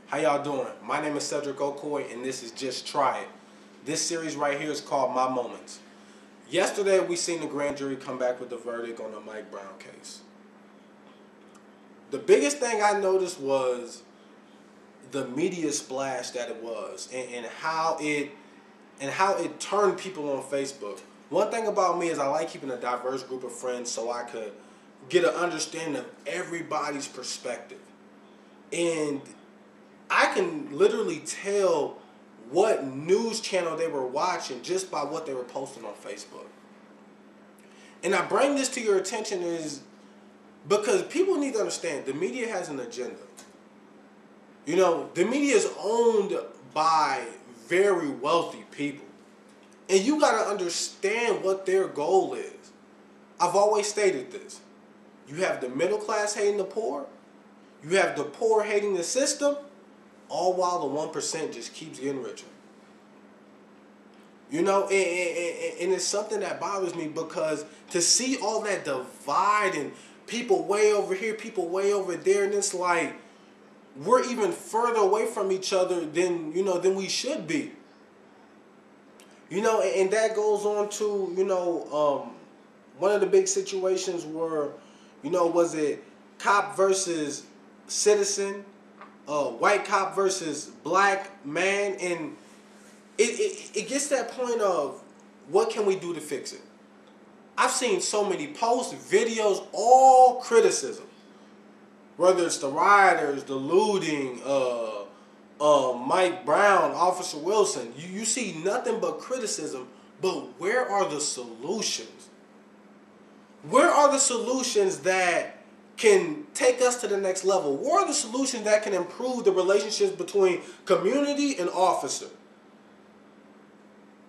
How y'all doing? My name is Cedric Okoye and this is Just Try It. This series right here is called My Moments. Yesterday we seen the grand jury come back with the verdict on the Mike Brown case. The biggest thing I noticed was the media splash that it was and how it turned people on Facebook. One thing about me is I like keeping a diverse group of friends so I could get an understanding of everybody's perspective. And I can literally tell what news channel they were watching just by what they were posting on Facebook. And I bring this to your attention is because people need to understand the media has an agenda. You know, the media is owned by very wealthy people. And you got to understand what their goal is. I've always stated this. You have the middle class hating the poor. You have the poor hating the system. All while the 1% just keeps getting richer. You know, and it's something that bothers me because to see all that divide and people way over here, people way over there, and it's like we're even further away from each other than we should be. You know, and that goes on to, one of the big situations were, was it cop versus citizen, white cop versus black man, and it gets to that point of what can we do to fix it? I've seen so many posts, videos, all criticism. Whether it's the rioters, the looting, Mike Brown, Officer Wilson, you see nothing but criticism, but where are the solutions? Where are the solutions that can take us to the next level? Where are the solutions that can improve the relationships between community and officer?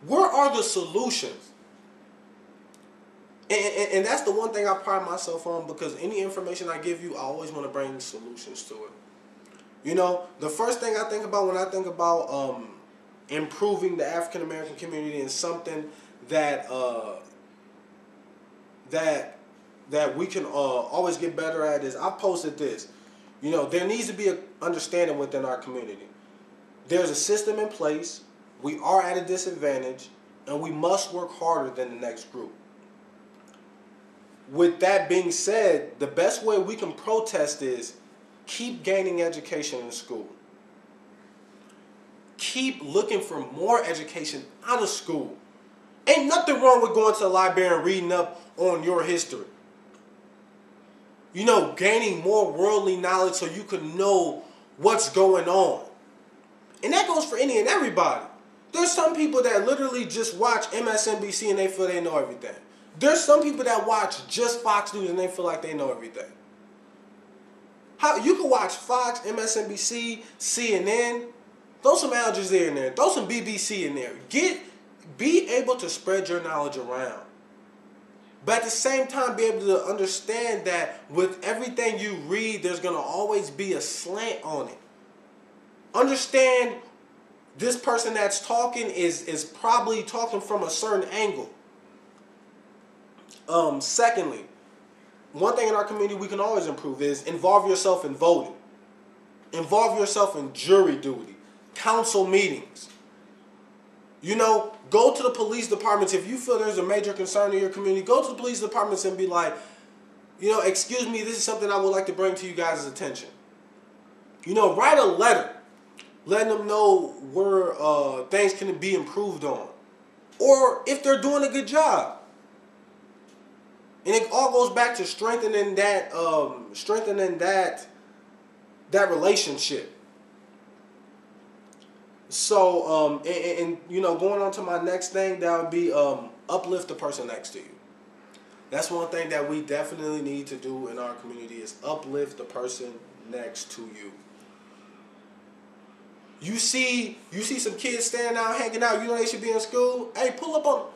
Where are the solutions? And that's the one thing I pride myself on because any information I give you, I always want to bring solutions to it. You know, the first thing I think about when I think about improving the African American community and something that that we can always get better at is I posted this. You know, there needs to be an understanding within our community. There's a system in place. We are at a disadvantage, and we must work harder than the next group. With that being said, the best way we can protest is keep gaining education in school. Keep looking for more education out of school. Ain't nothing wrong with going to the library and reading up on your history. You know, gaining more worldly knowledge so you can know what's going on. And that goes for any and everybody. There's some people that literally just watch MSNBC and they feel they know everything. There's some people that watch just Fox News and they feel like they know everything. How you can watch Fox, MSNBC, CNN, throw some Al Jazeera in there, throw some BBC in there. Be able to spread your knowledge around. But at the same time, be able to understand that with everything you read, there's going to always be a slant on it. Understand this person that's talking is probably talking from a certain angle. Secondly, one thing in our community we can always improve is involve yourself in voting. Involve yourself in jury duty, council meetings. You know, go to the police departments. If you feel there's a major concern in your community, go to the police departments and be like, excuse me, this is something I would like to bring to you guys' attention. You know, write a letter letting them know where things can be improved on. Or if they're doing a good job. And it all goes back to strengthening that relationship. So, going on to my next thing, that would be uplift the person next to you. That's one thing that we definitely need to do in our community is uplift the person next to you. You see some kids standing out, hanging out, you know they should be in school. Hey, pull up on them.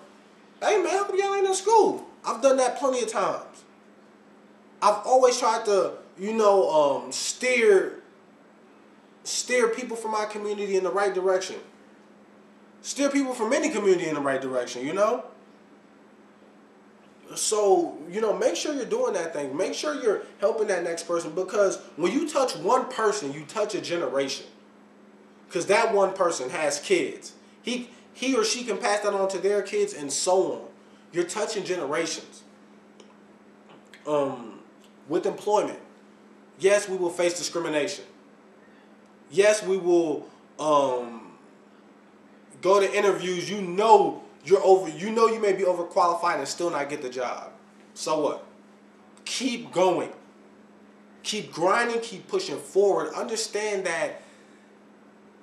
Hey, man, how come y'all ain't in school? I've done that plenty of times. I've always tried to, steer people from my community in the right direction. Steer people from any community in the right direction, So, make sure you're doing that thing. Make sure you're helping that next person because when you touch one person, you touch a generation. Because that one person has kids. He or she can pass that on to their kids and so on. You're touching generations. With employment, yes, we will face discrimination. Yes, we will go to interviews. You know you may be overqualified and still not get the job. So what? Keep going. Keep grinding, keep pushing forward. Understand that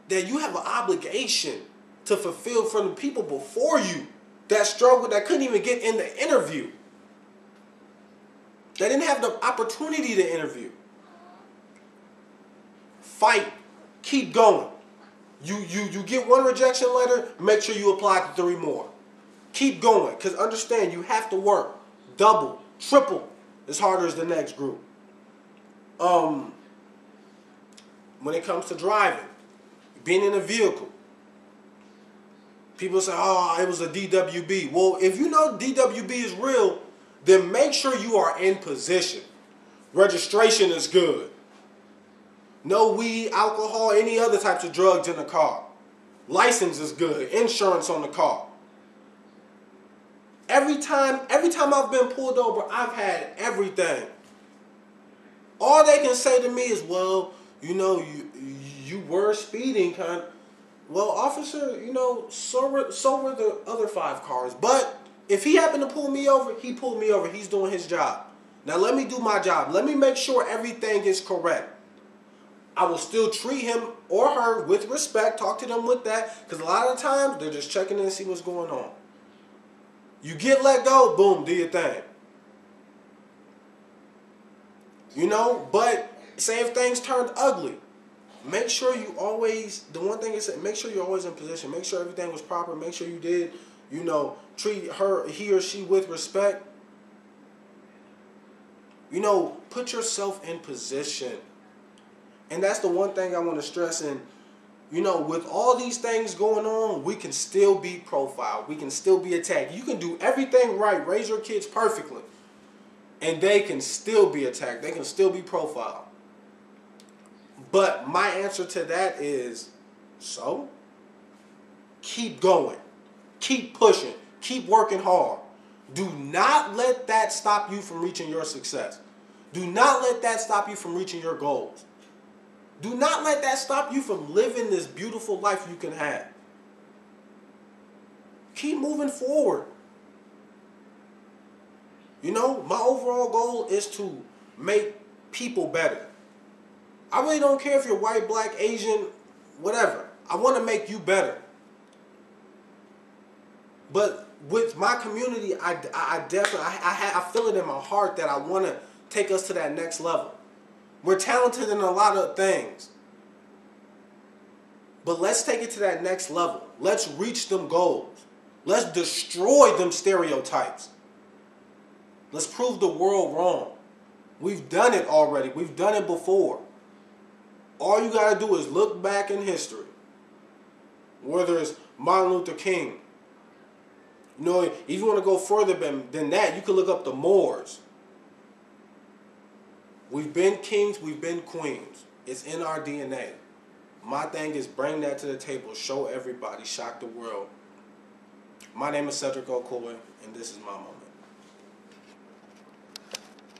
you have an obligation to fulfill from the people before you that struggled, that couldn't even get in the interview. They didn't have the opportunity to interview. Fight. Keep going. You get one rejection letter, make sure you apply to 3 more. Keep going, because understand you have to work double, triple as hard as the next group. When it comes to driving, being in a vehicle, people say, oh, it was a DWB. Well, if you know DWB is real, then make sure you are in position. Registration is good. No weed, alcohol, any other types of drugs in the car. License is good. Insurance on the car. Every time I've been pulled over, I've had everything. All they can say to me is, well, you know, you were speeding, kind. Well, officer, you know, so were the other 5 cars. But if he happened to pull me over, he pulled me over. He's doing his job. Now let me do my job. Let me make sure everything is correct. I will still treat him or her with respect, talk to them with that, because a lot of the times they're just checking in and see what's going on. You get let go, boom, do your thing. You know, but say if things turned ugly, make sure you always, the one thing is, make sure you're always in position. Make sure everything was proper. Make sure you did, you know, treat he or she with respect. You know, put yourself in position. And that's the one thing I want to stress. And, you know, with all these things going on, we can still be profiled. We can still be attacked. You can do everything right, raise your kids perfectly, and they can still be attacked. They can still be profiled. But my answer to that is, so, keep going. Keep pushing. Keep working hard. Do not let that stop you from reaching your success. Do not let that stop you from reaching your goals. Do not let that stop you from living this beautiful life you can have. Keep moving forward. You know, my overall goal is to make people better. I really don't care if you're white, black, Asian, whatever. I want to make you better. But with my community, I definitely, I feel it in my heart that I want to take us to that next level. We're talented in a lot of things. But let's take it to that next level. Let's reach them goals. Let's destroy them stereotypes. Let's prove the world wrong. We've done it already. We've done it before. All you got to do is look back in history. Whether it's Martin Luther King. You know, if you want to go further than that, you can look up the Moors. We've been kings, we've been queens. It's in our DNA. My thing is bring that to the table, show everybody, shock the world. My name is Cedric Okoye, and this is my moment.